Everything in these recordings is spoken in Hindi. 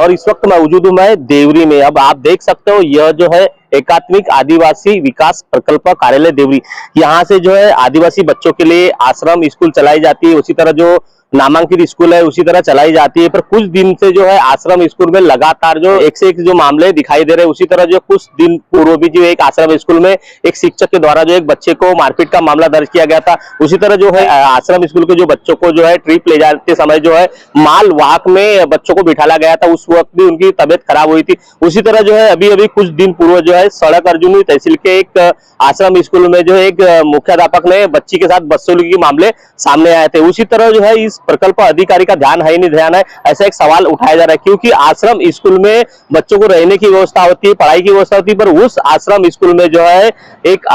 और इस वक्त मौजूद हूं मैं देवरी में। अब आप देख सकते हो यह जो है एकात्मिक आदिवासी विकास प्रकल्प कार्यालय देवरी। यहाँ से जो है आदिवासी बच्चों के लिए आश्रम स्कूल चलाई जाती है, उसी तरह जो नामांकित स्कूल है उसी तरह चलाई जाती है। पर कुछ दिन से जो है आश्रम स्कूल में लगातार जो एक से एक जो मामले दिखाई दे रहे हैं, उसी तरह जो कुछ दिन पूर्व भी जो एक आश्रम स्कूल में एक शिक्षक के द्वारा जो एक बच्चे को मारपीट का मामला दर्ज किया गया था। उसी तरह जो है आश्रम स्कूल के जो बच्चों को जो है ट्रिप ले जाते समय जो है माल वाहक में बच्चों को बिठाला गया था, उस वक्त भी उनकी तबियत खराब हुई थी। उसी तरह जो है अभी अभी कुछ दिन पूर्व जो है सड़क अर्जुनी तहसील के एक आश्रम स्कूल में जो एक मुख्याध्यापक ने बच्ची के साथ बदसलूकी के मामले सामने आए थे। उसी तरह जो है इस प्रकल्प अधिकारी का ध्यान है नहीं ध्यान है, ऐसा एक सवाल उठाया जा रहा है, क्योंकि आश्रम स्कूल में बच्चों को रहने की व्यवस्था होती है, पढ़ाई की व्यवस्था होती है, पर उस आश्रम स्कूल में जो है एक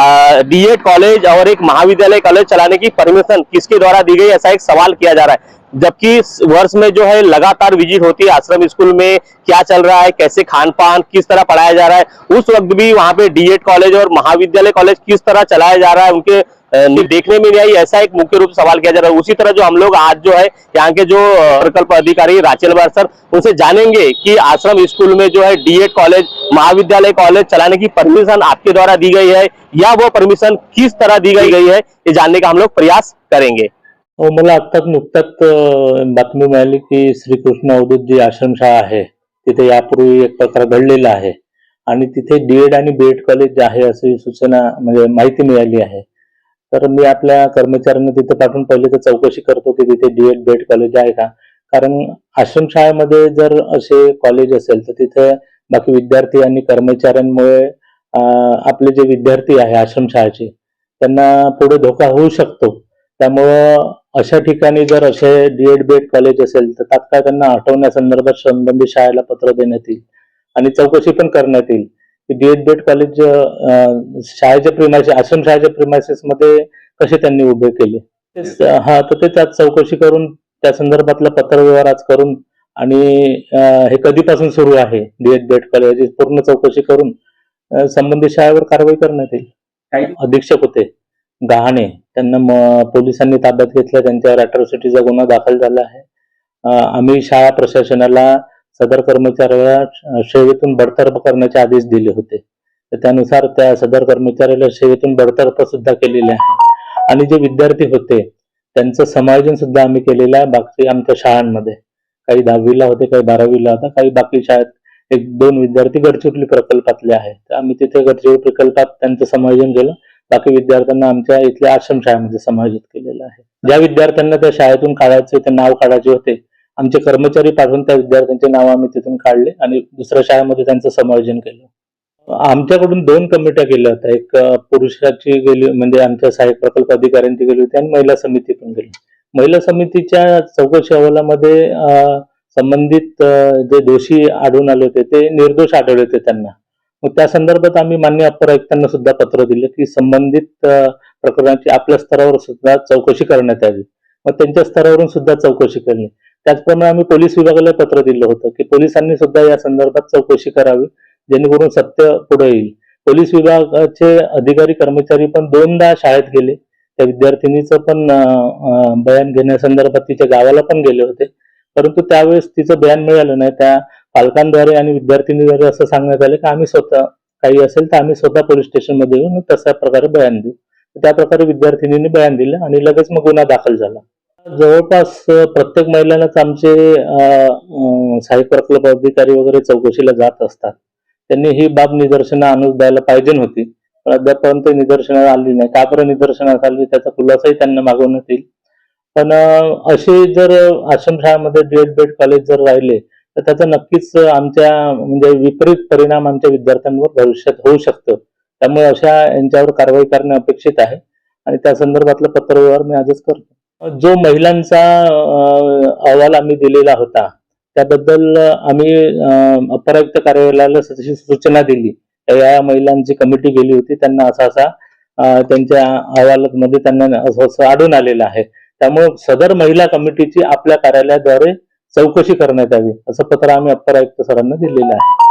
डीएड कॉलेज और एक महाविद्यालय कॉलेज चलाने की परमिशन किसके द्वारा दी गई, ऐसा एक सवाल किया जा रहा है। जबकि वर्ष में जो है लगातार विजिट होती है आश्रम स्कूल में, क्या चल रहा है, कैसे खान पान किस तरह पढ़ाया जा रहा है, उस वक्त भी वहां पे डीएड कॉलेज और महाविद्यालय कॉलेज किस तरह चलाया जा रहा है उनके देखने में नहीं आई, ऐसा एक मुख्य रूप से सवाल किया जा रहा है। उसी तरह जो हम लोग आज जो है यहाँ के जो प्रकल्प अधिकारी राचेल बार सर, उनसे जानेंगे कि आश्रम स्कूल में जो है डीएड कॉलेज महाविद्यालय कॉलेज चलाने की परमिशन आपके द्वारा दी गई है या वो परमिशन किस तरह दी गई है, ये जानने का हम लोग प्रयास करेंगे। मला आत्ताच नुकताच बातमी मिळाली की श्रीकृष्ण अवधूत जी आश्रमशाळा आहे तिथे यापूर्वी एक प्रकार घडलेला आहे आणि तिथे डीएड आणि बीएड कॉलेज आहे अशी सूचना म्हणजे माहिती मिळाली आहे। तर मी आपल्या कर्मचाऱ्यांना तिथे पाठवून पहिले तर चौकशी करतो की तिथे डीएड बीएड कॉलेज आहे का, कारण आश्रमशाळेमध्ये जर असे कॉलेज असेल तर तिथे बाकी विद्यार्थी आणि कर्मचाऱ्यांमुळे आपले जे विद्यार्थी आहे आश्रमशाळेचे त्यांना पुढे धोका होऊ शकतो। त्यामुळं अशा ठिकाणी जर असे डीएड बीएड कॉलेज असेल तर तात्काळ त्यांना हटवण्यासंदर्भात संबंधित शाळेला पत्र देण्यात येईल आणि चौकशी पण करण्यात येईल की डीएड बीएड कॉलेज शाळेच्या प्रिमायसेस आश्रमशाळेच्या प्रिमायसेस मध्ये कसे त्यांनी उभे केले, तर ते त्यात चौकशी करून त्या संदर्भातला पत्रव्यवहार आज करून आणि हे कधीपासून सुरू आहे डीएड बीएड कॉलेज याची पूर्ण चौकशी करून संबंधित शाळेवर कारवाई करण्यात येईल। अधीक्षक होते गहाणे, त्यांना पोलिसांनी ताब्यात घेतलं, त्यांच्यावर अॅट्रॉसिटीचा गुन्हा दाखल झाला आहे। आम्ही शाळा प्रशासनाला सदर कर्मचाऱ्याला सेवेतून बडतर्फ करण्याचे आदेश दिले होते, तर त्यानुसार त्या सदर कर्मचाऱ्याला सेवेतून बडतर्फ सुद्धा केलेले आहे आणि जे विद्यार्थी होते त्यांचं समायोजन सुद्धा आम्ही केलेलं आहे। बाकी आमच्या शाळांमध्ये काही 10वीला होते, काही 12वीला होता, काही बाकी शाळेत 1-2 विद्यार्थी गडचिरोली प्रकल्पातले आहेत, तर आम्ही तिथे गडचिरोली प्रकल्पात त्यांचं समायोजन केलं। बाकी विद्यार्थ्यांना आमच्या इथल्या आश्रमशाळेमध्ये समायोजित केलेलं आहे। ज्या विद्यार्थ्यांना त्या शाळेतून काढायचे ते नाव काढायचे होते, आमचे कर्मचारी पाठवून त्या विद्यार्थ्यांचे नाव आम्ही तिथून काढले आणि दुसऱ्या शाळेमध्ये त्यांचं समायोजन केलं। आमच्याकडून 2 कमिट्या केल्या होत्या, एक पुरुषाची गेली म्हणजे आमच्या सहाय्यक प्रकल्प अधिकाऱ्यांची गेली होती आणि महिला समिती पण गेली। महिला समितीच्या चौकशी अहवालामध्ये संबंधित जे दोषी आढळून आले होते ते निर्दोष आढळले होते त्यांना। मग त्या संदर्भात आम्ही मान्य अप्पर आयुक्तांना सुद्धा पत्र दिलं की संबंधित प्रकरणाची आपल्या स्तरावर सुद्धा चौकशी करण्यात यावी, मग त्यांच्या स्तरावरून सुद्धा चौकशी केली। त्याचप्रमाणे आम्ही पोलीस विभागाला पत्र दिलं होतं की पोलिसांनी सुद्धा या संदर्भात चौकशी करावी जेणेकरून सत्य पुढे येईल। पोलीस विभागाचे अधिकारी कर्मचारी पण 2दा शाळेत गेले, त्या विद्यार्थिनीचं पण बयान घेण्यासंदर्भात तिच्या गावाला पण गेले होते, परंतु त्यावेळेस तिचं बयान मिळालं नाही। त्या पालकांद्वारे आणि विद्यार्थिनीद्वारे असं सांगण्यात आलं की आम्ही स्वतः काही असेल तर आम्ही स्वतः पोलीस स्टेशनमध्ये येऊन तशा प्रकारे बयान देऊ। त्या प्रकारे विद्यार्थिनीने बयान दिलं आणि लगेच मग गुन्हा दाखल झाला। जवळपास प्रत्येक महिलांनाच आमचे सहाय्यक प्रकल्प अधिकारी वगैरे चौकशीला जात असतात, त्यांनी ही बाब निदर्शनास आणून द्यायला पाहिजे होती, पण अद्यापर्यंत निदर्शनास आली नाही। का बरं निदर्शनास आली त्याचा खुलासाही त्यांना मागवण्यात येईल। पण असे जर आश्रमशाळेमध्ये डीएड बीएड कॉलेज जर राहिले तर त्याचा नक्कीच आमच्या म्हणजे विपरीत परिणाम आमच्या विद्यार्थ्यांवर भविष्यात होऊ शकतो। त्यामुळे अशा यांच्यावर कारवाई करणे अपेक्षित आहे आणि त्या संदर्भातला पत्रव्यवहार मी आजच करतो। जो महिलांचा अहवाल आम्ही दिलेला होता त्याबद्दल आम्ही अप्पर आयुक्त कार्यालयाला तशी सूचना दिली, या महिलांची कमिटी गेली होती, त्यांना असा त्यांच्या अहवालामध्ये त्यांना असं आढळून आलेलं आहे, त्यामुळे सदर महिला कमिटीची आपल्या कार्यालयाद्वारे चौकशी करण्यात यावी असं पत्र आम्ही अप्पर आयुक्त सरांना दिलेलं आहे।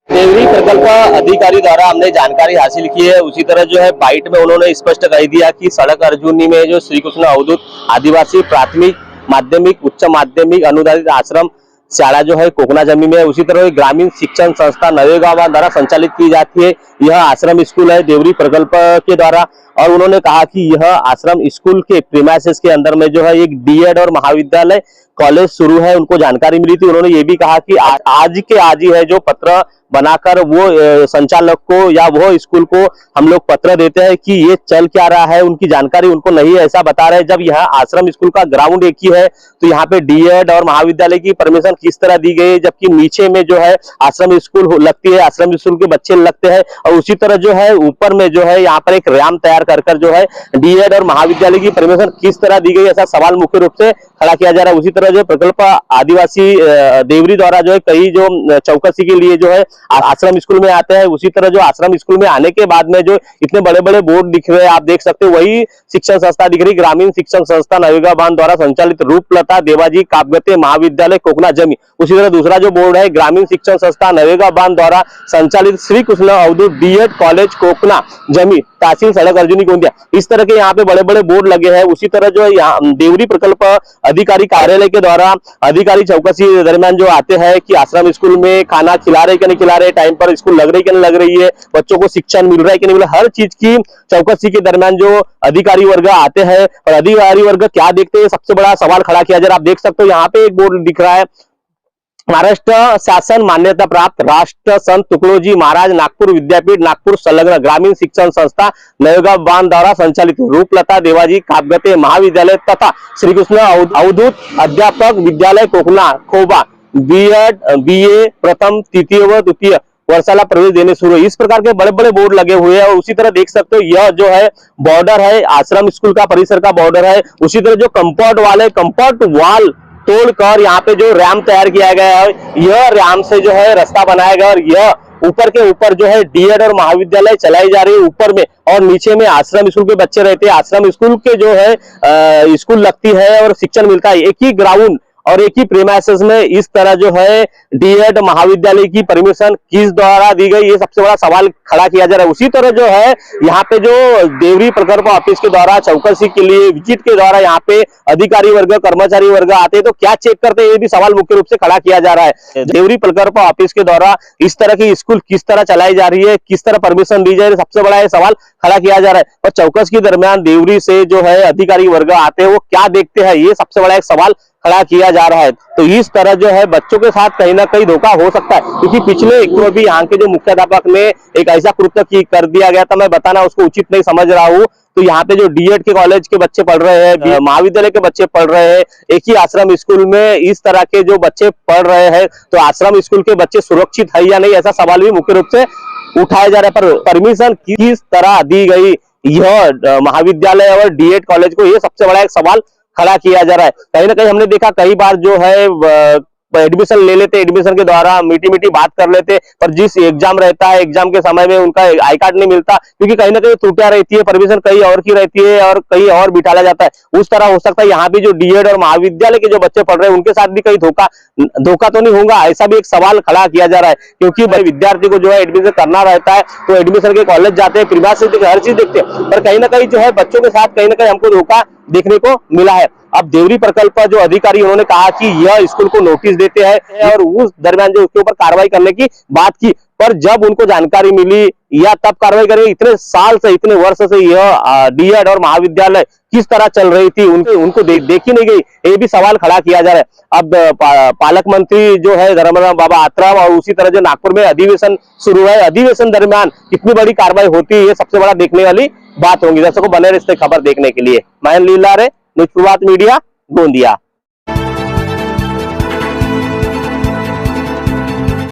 देवरी प्रकल्प अधिकारी द्वारा हमने जानकारी हासिल की है, उसी तरह जो है बाइट में उन्होंने स्पष्ट कह दिया कि सड़क अर्जुनी में जो श्रीकृष्ण अवधूत आदिवासी प्राथमिक माध्यमिक उच्च माध्यमिक अनुदानित आश्रम शाला जो है कोकना जमी में है। उसी तरह ग्रामीण शिक्षण संस्था नवेगांव द्वारा संचालित की जाती है। यह आश्रम स्कूल है देवरी प्रकल्प के द्वारा। और उन्होंने कहा कि यह आश्रम स्कूल के प्रीमाइसेस के अंदर में जो है एक डीएड और महाविद्यालय कॉलेज शुरू है, उनको जानकारी मिली थी। उन्होंने ये भी कहा कि आज के आज ही है जो पत्र बनाकर वो संचालक को या वो स्कूल को हम लोग पत्र देते हैं कि ये चल क्या रहा है, उनकी जानकारी उनको नहीं है, ऐसा बता रहे हैं। जब यह आश्रम स्कूल का ग्राउंड एक ही है तो यहाँ पे डीएड और महाविद्यालय की परमिशन किस तरह दी गई, जबकि नीचे में जो है आश्रम स्कूल लगती है, आश्रम स्कूल के बच्चे लगते हैं। और उसी तरह जो है ऊपर में जो है यहाँ पर एक रैम तैयार कर जो है डीएड और महाविद्यालय की परमिशन किस तरह दी गई, ऐसा सवाल मुख्य रूप से खड़ा किया जा रहा है। उसी तरह जो प्रकल्प आदिवासी देवरी द्वारा जो है कई जो चौकसी के लिए जो है आश्रम स्कूल में आते हैं, उसी तरह जो आश्रम स्कूल में आने के बाद में जो इतने बड़े बड़े बोर्ड दिख रहे हैं आप देख सकते हो, वही शिक्षण संस्था दिख रही, ग्रामीण शिक्षण संस्था नवेगांव द्वारा संचालित रूपलता देवाजी काव्यते महाविद्यालय कोकना जमी। उसी तरह दूसरा जो बोर्ड है ग्रामीण शिक्षण संस्था नवेगांव द्वारा संचालित श्री कृष्ण अवधूत डीएड कॉलेज कोकना जमी तहसील सड़क अर्जुनी गोंदिया। इस तरह के यहाँ पे बड़े बड़े बोर्ड लगे हैं। उसी तरह जो यहाँ देवरी प्रकल्प अधिकारी कार्यालय के द्वारा अधिकारी चौकसी दरमियान जो आते हैं कि आश्रम स्कूल में खाना खिला रहे कि नहीं खिला रहे, टाइम पर स्कूल लग रही कि नहीं लग रही है, बच्चों को शिक्षण मिल रहा है कि नहीं मिल रहा है, हर चीज की चौकसी के दरमियान जो अधिकारी वर्ग आते हैं। और अधिकारी वर्ग क्या देखते हैं, सबसे बड़ा सवाल खड़ा किया जा रहा है। आप देख सकते हो यहाँ पे एक बोर्ड दिख रहा है, महाराष्ट्र शासन मान्यता प्राप्त राष्ट्र संत तुकडोजी महाराज नागपुर विद्यापीठ नागपुर संलग्न ग्रामीण शिक्षण संस्था नवेगांव द्वारा संचालित रूपलता देवाजी काव्यते महाविद्यालय तथा श्री कृष्ण अवधूत अध्यापक विद्यालय कोकना खोबा बीएड बीए प्रथम तृतीय व द्वितीय वर्षाला प्रवेश देने शुरू। इस प्रकार के बड़े बड़े बोर्ड लगे हुए हैं। और उसी तरह देख सकते हो यह जो है बॉर्डर है आश्रम स्कूल का परिसर का बॉर्डर है। उसी तरह जो कंपाउंड वाले कंपाउंड वाल तोड़कर यहाँ पे जो रैम तैयार किया गया है, यह रैम से जो है रास्ता बनाया गया और यह ऊपर के ऊपर जो है डीएड और महाविद्यालय चलाई जा रही है ऊपर में, और नीचे में आश्रम स्कूल के बच्चे रहते हैं। आश्रम स्कूल के जो है स्कूल लगती है और शिक्षण मिलता है। एक ही ग्राउंड और एक ही प्रीमाइसेस में इस तरह जो है डीएड महाविद्यालय की परमिशन किस द्वारा दी गई, ये सबसे बड़ा सवाल खड़ा किया जा रहा है। उसी तरह जो है यहाँ पे जो देवरी प्रकल्प ऑफिस के द्वारा चौकसी के लिए विजिट के द्वारा यहाँ पे अधिकारी वर्ग कर्मचारी वर्ग आते हैं तो क्या चेक करते हैं, ये भी सवाल मुख्य रूप से खड़ा किया जा रहा है। देवरी प्रकल्प ऑफिस के द्वारा इस तरह की स्कूल किस तरह चलाई जा रही है, किस तरह परमिशन दी जा रही है, सबसे बड़ा ये सवाल खड़ा किया जा रहा है। और चौकस के दरमियान देवरी से जो है अधिकारी वर्ग आते हैं वो क्या देखते हैं, ये सबसे बड़ा एक सवाल खड़ा किया जा रहा है। तो इस तरह जो है बच्चों के साथ कहीं ना कहीं धोखा हो सकता है, क्योंकि पिछले एक भी यहाँ के जो मुख्याध्यापक ने एक ऐसा कृत्य कर दिया गया था, मैं बताना उसको उचित नहीं समझ रहा हूँ। तो यहाँ पे जो डीएड के कॉलेज के बच्चे पढ़ रहे हैं, महाविद्यालय के बच्चे पढ़ रहे हैं, एक ही आश्रम स्कूल में इस तरह के जो बच्चे पढ़ रहे हैं, तो आश्रम स्कूल के बच्चे सुरक्षित है या नहीं, ऐसा सवाल भी मुख्य रूप से उठाया जा रहा है। पर परमिशन किस तरह दी गई यह महाविद्यालय और डीएड कॉलेज को, ये सबसे बड़ा एक सवाल खड़ा किया जा रहा है। कहीं ना कहीं हमने देखा कई बार जो है एडमिशन ले लेते, एडमिशन के द्वारा मीठी मीठी बात कर लेते, पर जिस एग्जाम रहता है एग्जाम के समय में उनका आई कार्ड नहीं मिलता, क्योंकि कहीं ना कहीं त्रुटियां रहती है, परमिशन कहीं और की रहती है और कहीं और बिठाया जाता है। उस तरह हो सकता है यहाँ भी जो डीएड और महाविद्यालय के जो बच्चे पढ़ रहे हैं उनके साथ भी कहीं धोखा तो नहीं होगा, ऐसा भी एक सवाल खड़ा किया जा रहा है। क्योंकि भाई विद्यार्थी को जो है एडमिशन करना रहता है तो एडमिशन के कॉलेज जाते हैं, प्रीमाइसेस हर चीज देखते हैं, पर कहीं ना कहीं जो है बच्चों के साथ कहीं ना कहीं हमको धोखा देखने को मिला है। अब देवरी प्रकल्प जो अधिकारी उन्होंने कहा कि यह स्कूल को नोटिस देते हैं और उस दरमियान जो उसके ऊपर कार्रवाई करने की बात की, पर जब उनको जानकारी मिली या तब कार्रवाई करें, इतने साल से इतने वर्ष से यह डीएड और महाविद्यालय किस तरह चल रही थी उनको देखी नहीं गई, ये भी सवाल खड़ा किया जा रहा है। अब पालक मंत्री जो है धर्मराम बाबा आत्राम और उसी तरह जो नागपुर में अधिवेशन शुरू है, अधिवेशन दरमियान कितनी बड़ी कार्रवाई होती है, ये सबसे बड़ा देखने वाली बात होगी। दर्शकों बने रहे खबर देखने के लिए। मैं लीला रे न्यूज़ प्रभात मीडिया गोंदिया।